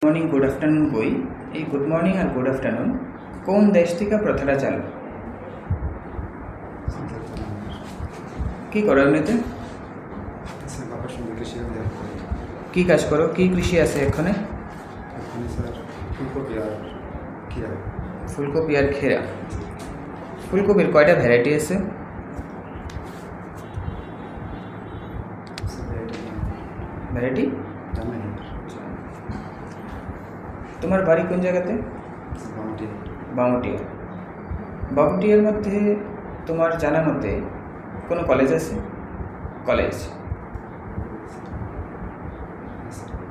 Morning good afternoon কই এই good morning আর good afternoon কোন দেশ থেকে প্রথাটা চালু? কি করো এমনিতে? বাবার সঙ্গে কৃষি করি। কি কাজ করো? কি কৃষি আছে এখানে? এখানে স্যার ফুলকপি আর খিরা। ফুলকপি আর খেরা। ফুলকপির কয়টা ভ্যারাইটি আছে? ভ্যারাইটি জানেন তোমার বাড়ি কোন জায়গাতে? বামুটিয়া। বামুটিয়ার মধ্যে তোমার জানার মধ্যে কোনো কলেজ আছে? কলেজ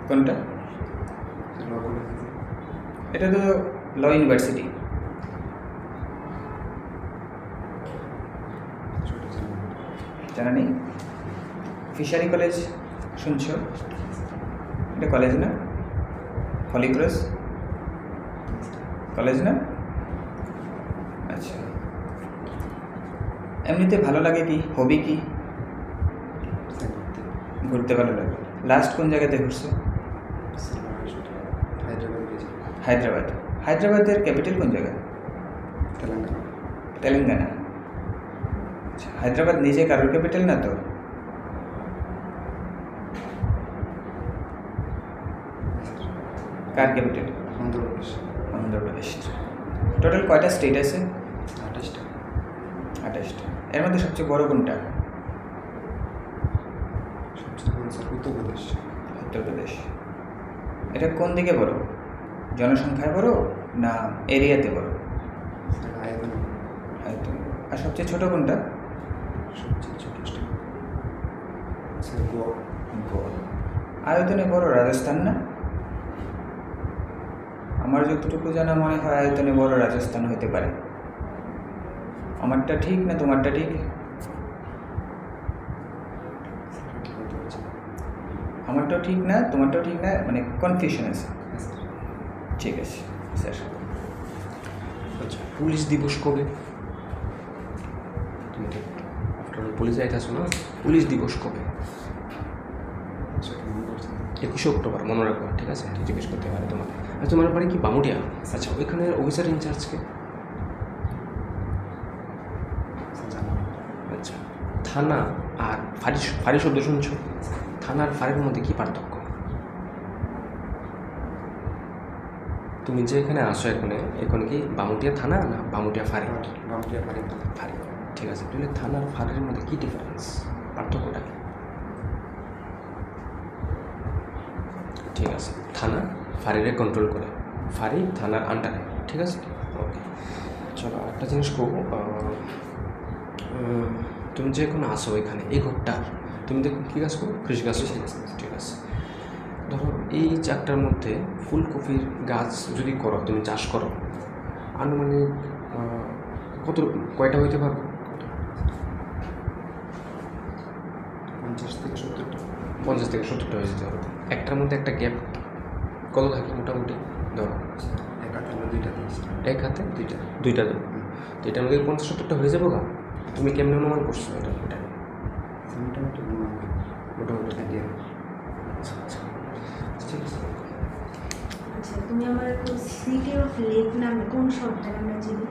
কোনটা? এটা তো ল ইউনিভার্সিটি। জানা নেই? ফিশারি কলেজ শুনছো? এটা কলেজ না? হলিক্রস কলেজ না? আচ্ছা, এমনিতে ভালো লাগে কি? হবি কি? ঘুরতে ভালো লাগে। লাস্ট কোন জায়গাতে ঘুরছো? হায়দ্রাবাদ। হায়দ্রাবাদের ক্যাপিটাল কোন জায়গা? তেলেঙ্গানা। আচ্ছা, হায়দ্রাবাদ নিজে কারোর ক্যাপিটাল না তো? কার ক্যাপিটাল? অন্ধ্রপ্রদেশ। টোটাল কয়টা স্টেট আছে? 28টা। এর মধ্যে সবচেয়ে বড় কোনটা? উত্তরপ্রদেশ। এটা কোন দিকে বড়? জনসংখ্যায় বড় না এরিয়াতে বড়? আয়তন। আর সবচেয়ে ছোট কোনটা? গোয়া। আয়তনে বড় রাজস্থান না? আমার যতটুকু জানা মনে হয় আয়তনে বড় রাজস্থান হতে পারে। আমারটা ঠিক না তোমারটা ঠিক? আমারটাও ঠিক না তোমারটাও ঠিক না, মানে কনফিউশন আছে। ঠিক আছে স্যার। আচ্ছা, পুলিশ দিবস কবে? তুমি ঠিক আফটার পুলিশ যাইতেছো না? পুলিশ দিবস কবে? 21 অক্টোবর, মনে রাখবো। ঠিক আছে, ঠিক জিজ্ঞেস করতে পারে তোমাকে। আচ্ছা, তোমার বাড়ি কি বামুটিয়া? আচ্ছা, ওইখানে অফিসার ইনচার্জকে? আচ্ছা, থানা আর ফাঁড়ি। ফাঁড়ি শব্দ শুনছো? থানা আর ফাঁড়ির মধ্যে কী পার্থক্য? তুমি যে এখানে আসো এখানে কি বামুটিয়া থানা না বামুটিয়া ফাঁড়ি? ফাঁড়ি। ঠিক আছে, তাহলে থানা আর ফাঁড়ির মধ্যে কী ডিফারেন্স, পার্থক্যটা কি? ঠিক আছে, থানা ফাঁড়িরে কন্ট্রোল করে, ফাঁড়ি থানার আন্ডারে। ঠিক আছে, ওকে। চলো একটা জিনিস করবো, তুমি যে এখন আসো এখানে এই ঘরটার, তুমি দেখো কী গাছ করো? কৃষি গাছ। ঠিক আছে, ধরো এই চারটার মধ্যে ফুলকপির গাছ যদি করো, তুমি চাষ করো, আনুমানিক কয়টা হইতে পারবো? 50 থেকে 70টা হয়ে যেতে পারবো। একটার মধ্যে একটা গ্যাপ কত থাকে মোটামুটি? ধরো এক হাতে দুইটা দেবো, তো এটার মধ্যে 50-70টা হয়ে যাবো গা? তুমি কেমনি অনুমান করছো এটা? মোটামুটি আইডিয়া। আচ্ছা আচ্ছা, ঠিক আছে। আচ্ছা, তুমি আমার একটু সিটি অফ লেক নামে কোন শহরটা আমরা চিনি?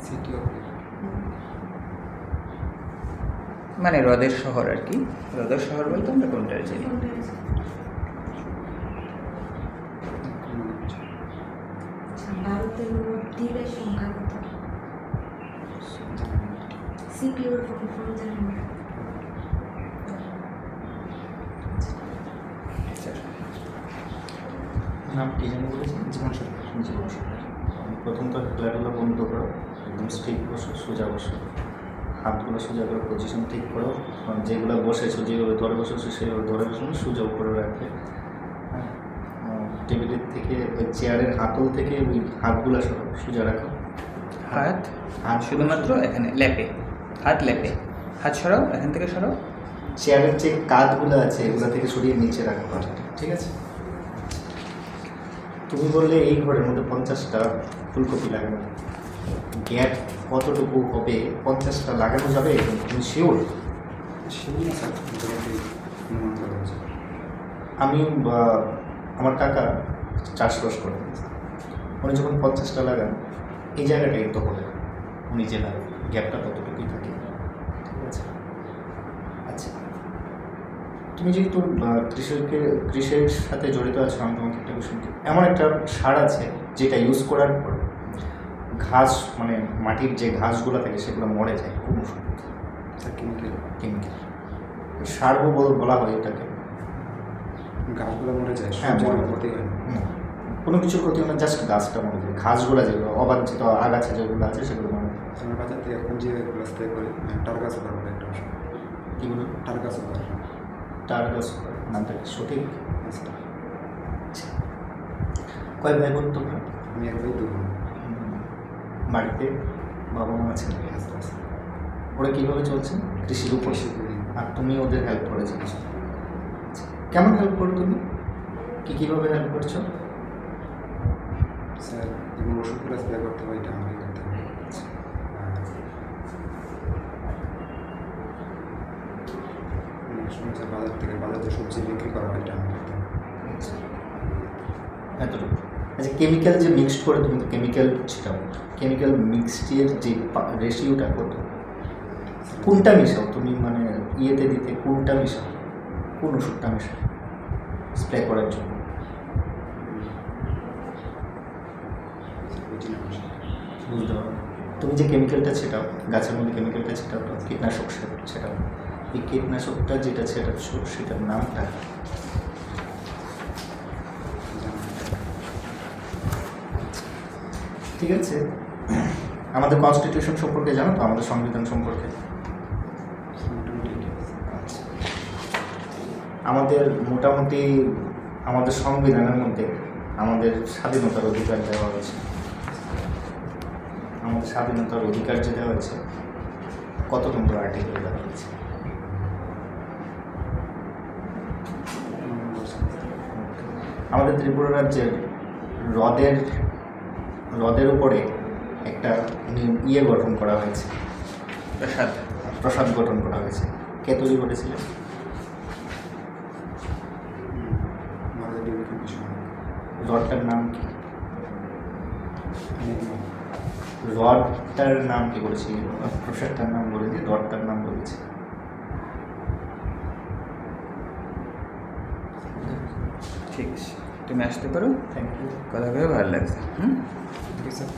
সিটি অফ মানে হ্রদের শহর আর কি। হ্রদের শহর বলতে আমরা কোনটা চিনি? ভারতের মোট দ্বীপের সংখ্যা কত? সিটি অফ জানেন না? নাম কি জানি বলেছেন? জীবন সরকার। প্রথম তো খেলাধুলা বন্ধ করো, একদম স্ট্রিক বসো, সোজা বসো, হাতগুলো সোজা করে পজিশন ঠিক করো। যেগুলো বসেছো, যেভাবে ধরে বসেছো সেভাবে ধরে বসো, সোজা উপরে রাখবে। হ্যাঁ, টেবিলের থেকে ওই চেয়ারের হাতল থেকে ওই হাতগুলো সরো, সোজা রাখো। হাত শুধুমাত্র এখানে ল্যাপে, হাত ল্যাপে, হাত সরাও, এখান থেকে সরাও। চেয়ারের যে কাঁধগুলো আছে এগুলো থেকে সরিয়ে নিচে রাখো, ঠিক আছে? তুমি বললে এই ঘরের মধ্যে 50টা ফুলকপি লাগানো, গ্যাপ কতটুকু হবে? 50টা লাগানো যাবে? তুমি শিওর? আমি আমার কাকা চাষবাস করেন। উনি যখন 50টা লাগান এই জায়গাটা কিন্তু হবে না। উনি যে লাগান গ্যাপটা ততটুকুই থাকে। ঠিক আছে। আচ্ছা, তুমি যেহেতু কৃষির সাথে জড়িত আছো, আমি তোমাকে একটা বিষয় বলি। এমন একটা সার আছে যেটা ইউজ করার পর ঘাস, মানে মাটির যে ঘাসগুলো থাকে সেগুলো মরে যায় খুব ওষুধ। স্যার কেমিক্যাল কেমিক্যাল সারও বলা হয় এটাকে। গাছগুলো মরে যায়, হ্যাঁ, সব মরে জায়গায় যায়। ক্ষতি হয় না। কোনো কিছুর ক্ষতি হয় না, জাস্ট গাছটা মরে যায়। ঘাসগুলো যেগুলো অবাঞ্ছিত আগাছা যেগুলো আছে সেগুলো মরে যায়। আমার বাজার থেকে এখন যে এগুলো স্প্রে করি, টার্গাস ওভার বলে একটা ওষুধ। কীগুলো? টার্গাস ওভার। টার্গাস নামটা কি সঠিক? হ্যাঁ স্যার। কয় ভাই বোন তোমরা? আমি এক ভাই 2 বোন। বাড়িতে বাবা মা আছেন? হ্যাঁ স্যার। ওরা কীভাবে চলছে? কৃষির উপর। কৃষি করি। আর তুমি ওদের হেল্প করেছো? কেমন হেল্প করো তুমি? কীভাবে হেল্প করছো? স্যার যেমন ওষুধগুলো স্প্রে করতে হয়, এটা আমাকে করতে হবে। আর অনেক সময় স্যার বাজার যে সবজি বিক্রি করা হয়, এটা আমাকে করতে হবে। এতটুকু। আচ্ছা, কেমিক্যাল যে মিক্সড করে তুমি তো কেমিক্যাল ছিটাও, কেমিক্যাল মিক্সডের যে রেশিওটা কত? কোনটা মিশাও তুমি, মানে ইয়েতে দিতে কোনটা মিশাও? কোন ওষুধটা মিশাও স্প্রে করার জন্য? বুঝি না স্যার। বুঝতে পারো। তুমি যে কেমিক্যালটা ছেটাও, গাছের মধ্যে কেমিক্যালটা ছেটাও, কীটনাশক ছেটাও, এই কীটনাশকটা যেটা ছেটাচ্ছ সেটার নামটা ঠিক আছে? আমাদের কনস্টিটিউশন সম্পর্কে জানো তো, আমাদের সংবিধান সম্পর্কে? আচ্ছা, মোটামুটি আমাদের সংবিধানের মধ্যে আমাদের স্বাধীনতার অধিকার দেওয়া হয়েছে। আমাদের স্বাধীনতার অধিকার যে দেওয়া হয়েছে, কত নম্বর আর্টিকেল দেওয়া হয়েছে? আমাদের ত্রিপুরা রাজ্যের হ্রদের উপরে একটা ইয়ে গঠন করা হয়েছে, প্রসাদ গঠন করা হয়েছে। কে তৈরি করেছিলেন? আমাদের বিবেকের বিষয়। হ্রদটার নাম কি? অনেক হ্রদটার নাম কি বলেছি? প্রসাদটার নাম বলেছি, হ্রদটার নাম বলেছি। ঠিক আছে, তুমি আসতে পারো। Thank you. কথা ভেবে ভালো লাগছে। ঠিক আছে স্যার।